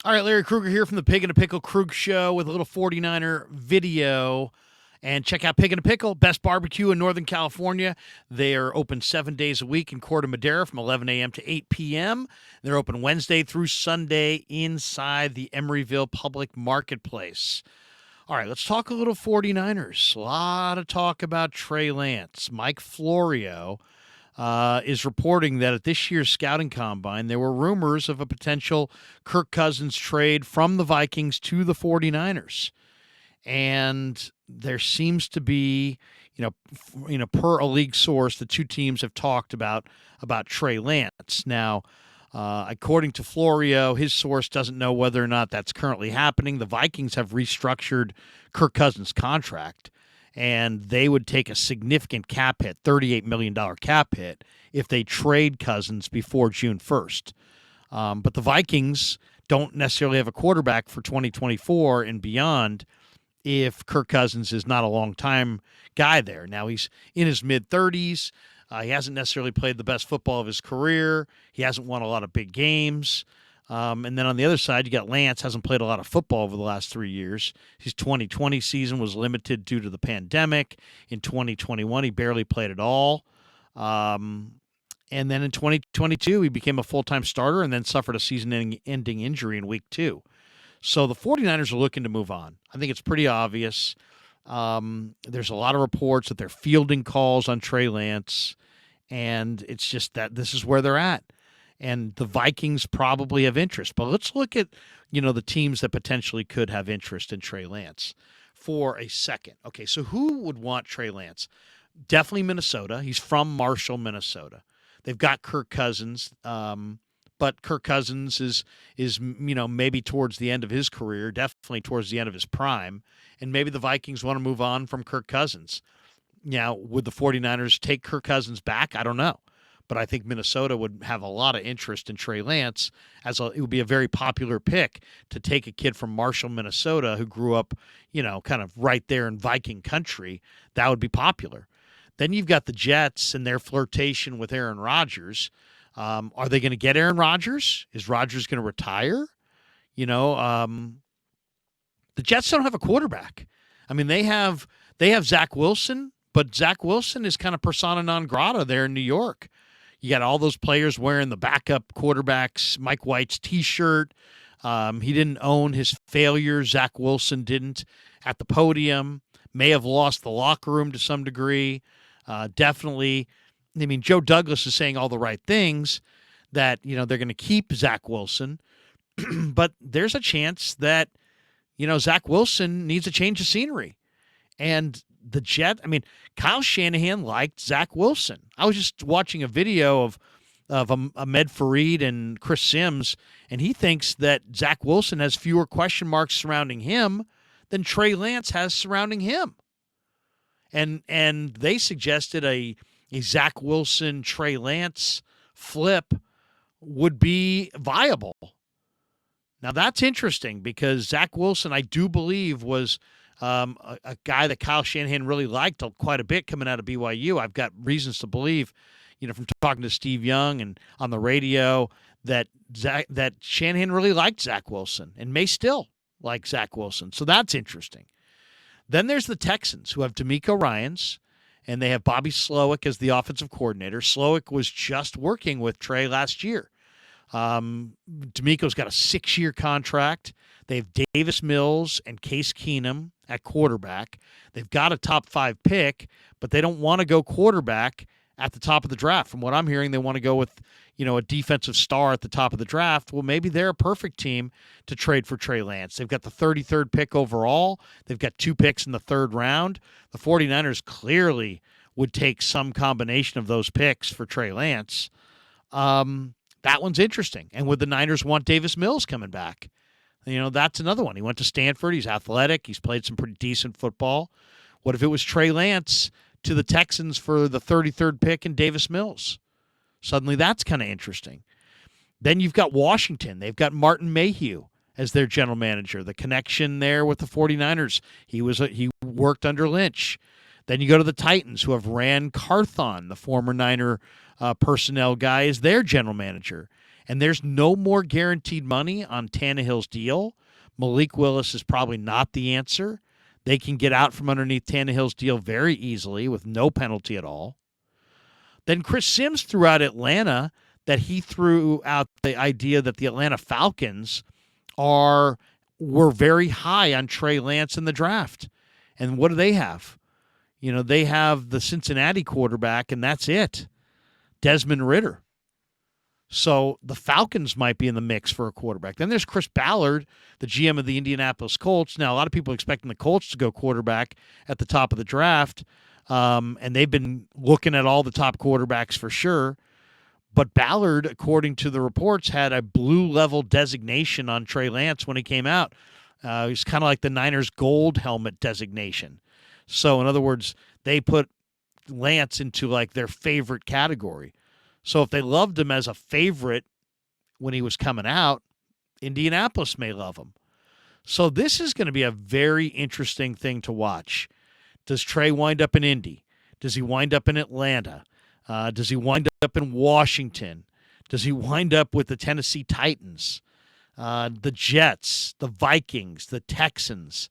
All right, Larry Krueger here from the Pig and a Pickle Krug Show with a little 49er video. And check out Pig and a Pickle, best barbecue in Northern California. They are open 7 days a week in Corte Madera from 11 a.m. to 8 p.m. They're open Wednesday through Sunday inside the Emeryville Public Marketplace. All right, let's talk a little 49ers. A lot of talk about Trey Lance. Mike Florio is reporting that at this year's scouting combine, there were rumors of a potential Kirk Cousins trade from the Vikings to the 49ers. And there seems to be, per a league source, the two teams have talked about Trey Lance. Now, according to Florio, his source doesn't know whether or not that's currently happening. The Vikings have restructured Kirk Cousins' contract, and they would take a significant cap hit, $38 million cap hit, if they trade Cousins before June 1st. But the Vikings don't necessarily have a quarterback for 2024 and beyond if Kirk Cousins is not a long-time guy there. Now, he's in his mid-30s. He hasn't necessarily played the best football of his career. He hasn't won a lot of big games. And then on the other side, you got Lance, hasn't played a lot of football over the last 3 years. His 2020 season was limited due to the pandemic. In 2021, he barely played at all. And then in 2022, he became a full-time starter and then suffered a season-ending injury in week 2. So the 49ers are looking to move on. I think it's pretty obvious. There's a lot of reports that they're fielding calls on Trey Lance, and it's just that this is where they're at. And the Vikings probably have interest. But let's look at, the teams that potentially could have interest in Trey Lance for a second. Okay, so who would want Trey Lance? Definitely Minnesota. He's from Marshall, Minnesota. They've got Kirk Cousins. But Kirk Cousins is maybe towards the end of his career, definitely towards the end of his prime, and maybe the Vikings want to move on from Kirk Cousins. Now, would the 49ers take Kirk Cousins back? I don't know. But I think Minnesota would have a lot of interest in Trey Lance, it would be a very popular pick to take a kid from Marshall, Minnesota, who grew up, kind of right there in Viking country. That would be popular. Then you've got the Jets and their flirtation with Aaron Rodgers. Are they going to get Aaron Rodgers? Is Rodgers going to retire? The Jets don't have a quarterback. I mean, they have Zach Wilson, but Zach Wilson is kind of persona non grata there in New York. You got all those players wearing the backup quarterback's Mike White's T-shirt. He didn't own his failures. Zach Wilson didn't at the podium. May have lost the locker room to some degree. Definitely. I mean, Joe Douglas is saying all the right things that, they're going to keep Zach Wilson. But there's a chance that, Zach Wilson needs a change of scenery. And the Kyle Shanahan liked Zach Wilson. I was just watching a video of Ahmed Fareed and Chris Sims, and he thinks that Zach Wilson has fewer question marks surrounding him than Trey Lance has surrounding him. And they suggested a Zach Wilson, Trey Lance flip would be viable. Now, that's interesting because Zach Wilson, I do believe, was a guy that Kyle Shanahan really liked quite a bit coming out of BYU. I've got reasons to believe, from talking to Steve Young and on the radio, that Shanahan really liked Zach Wilson and may still like Zach Wilson. So that's interesting. Then there's the Texans, who have DeMeco Ryans, and they have Bobby Slowick as the offensive coordinator. Slowick was just working with Trey last year. DeMeco's got a 6-year contract. They have Davis Mills and Case Keenum at quarterback. They've got a top 5 pick, but they don't want to go quarterback at the top of the draft. From what I'm hearing, they want to go with, a defensive star at the top of the draft. Well, maybe they're a perfect team to trade for Trey Lance. They've got the 33rd pick overall. They've got 2 picks in the 3rd round. The 49ers clearly would take some combination of those picks for Trey Lance. That one's interesting. And would the Niners want Davis Mills coming back? That's another one. He went to Stanford. He's athletic. He's played some pretty decent football. What if it was Trey Lance to the Texans for the 33rd pick and Davis Mills? Suddenly that's kind of interesting. Then you've got Washington. They've got Martin Mayhew as their general manager. The connection there with the 49ers. He worked under Lynch. Then you go to the Titans, who have Ran Carthon, the former Niner personnel guy, as their general manager. And there's no more guaranteed money on Tannehill's deal. Malik Willis is probably not the answer. They can get out from underneath Tannehill's deal very easily with no penalty at all. Then Chris Sims threw out Atlanta, that he threw out the idea that the Atlanta Falcons were very high on Trey Lance in the draft. And what do they have? They have the Cincinnati quarterback, and that's it. Desmond Ridder. So the Falcons might be in the mix for a quarterback. Then there's Chris Ballard, the GM of the Indianapolis Colts. Now, a lot of people are expecting the Colts to go quarterback at the top of the draft, and they've been looking at all the top quarterbacks for sure. But Ballard, according to the reports, had a blue-level designation on Trey Lance when he came out. He's kind of like the Niners' gold helmet designation. So, in other words, they put Lance into like their favorite category. So if they loved him as a favorite when he was coming out, Indianapolis may love him. So this is going to be a very interesting thing to watch. Does Trey wind up in Indy? Does he wind up in Atlanta? Does he wind up in Washington? Does he wind up with the Tennessee Titans, the Jets, the Vikings, the Texans?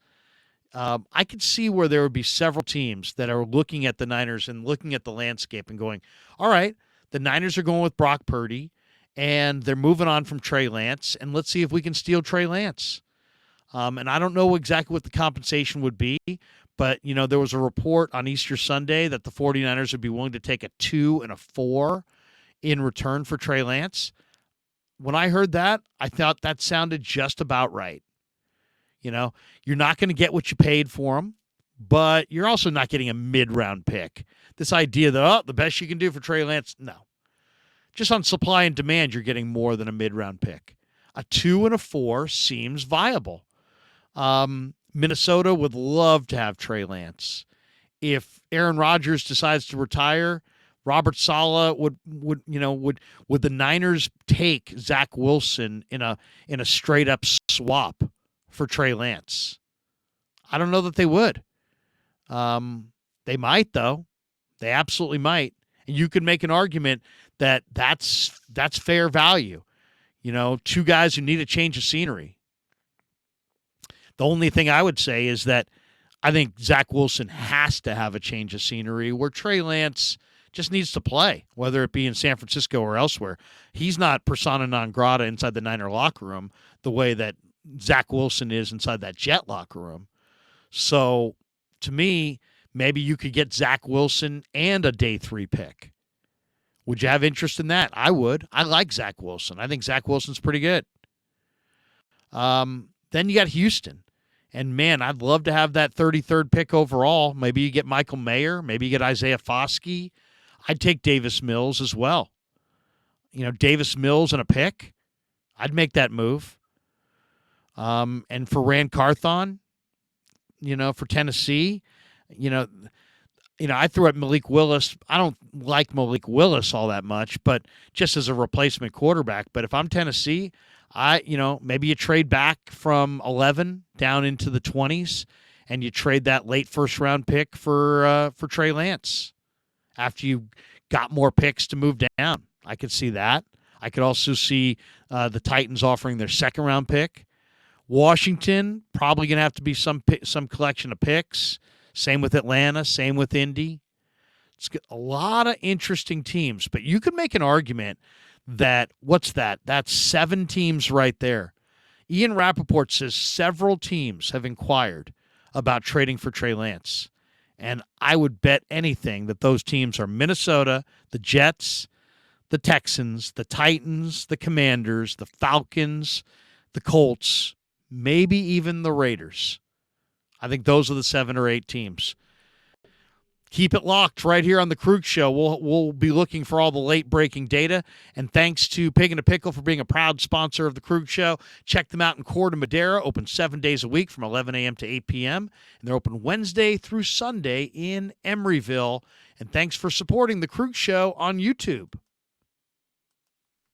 I could see where there would be several teams that are looking at the Niners and looking at the landscape and going, all right, the Niners are going with Brock Purdy, and they're moving on from Trey Lance, and let's see if we can steal Trey Lance. And I don't know exactly what the compensation would be, but, there was a report on Easter Sunday that the 49ers would be willing to take a 2 and a 4 in return for Trey Lance. When I heard that, I thought that sounded just about right. You're not going to get what you paid for him, but you're also not getting a mid-round pick. This idea that, the best you can do for Trey Lance, no. Just on supply and demand, you're getting more than a mid-round pick. A 2 and a 4 seems viable. Minnesota would love to have Trey Lance. If Aaron Rodgers decides to retire, Robert Saleh would the Niners take Zach Wilson in a straight-up swap for Trey Lance? I don't know that they would. They might, though. They absolutely might. And you could make an argument that that's fair value. Two guys who need a change of scenery. The only thing I would say is that I think Zach Wilson has to have a change of scenery where Trey Lance just needs to play, whether it be in San Francisco or elsewhere. He's not persona non grata inside the Niner locker room the way that Zach Wilson is inside that Jet locker room. So, to me, maybe you could get Zach Wilson and a day 3 pick. Would you have interest in that? I would. I like Zach Wilson. I think Zach Wilson's pretty good. Then you got Houston. And, man, I'd love to have that 33rd pick overall. Maybe you get Michael Mayer. Maybe you get Isaiah Foskey. I'd take Davis Mills as well. Davis Mills and a pick. I'd make that move. And for Rand Carthon, for Tennessee, I threw at Malik Willis. I don't like Malik Willis all that much, but just as a replacement quarterback. But if I'm Tennessee, maybe you trade back from 11 down into the 20s, and you trade that late first-round pick for Trey Lance after you got more picks to move down. I could see that. I could also see the Titans offering their second-round pick. Washington, probably going to have to be some collection of picks. Same with Atlanta, same with Indy. It's a lot of interesting teams, but you could make an argument that, that's 7 teams right there. Ian Rappaport says several teams have inquired about trading for Trey Lance. And I would bet anything that those teams are Minnesota, the Jets, the Texans, the Titans, the Commanders, the Falcons, the Colts, maybe even the Raiders. I think those are the 7 or 8 teams. Keep it locked right here on the Krueg Show. We'll be looking for all the late-breaking data. And thanks to Pig and a Pickle for being a proud sponsor of the Krueg Show. Check them out in Corte Madera, open 7 days a week from 11 a.m. to 8 p.m. And they're open Wednesday through Sunday in Emeryville. And thanks for supporting the Krueg Show on YouTube.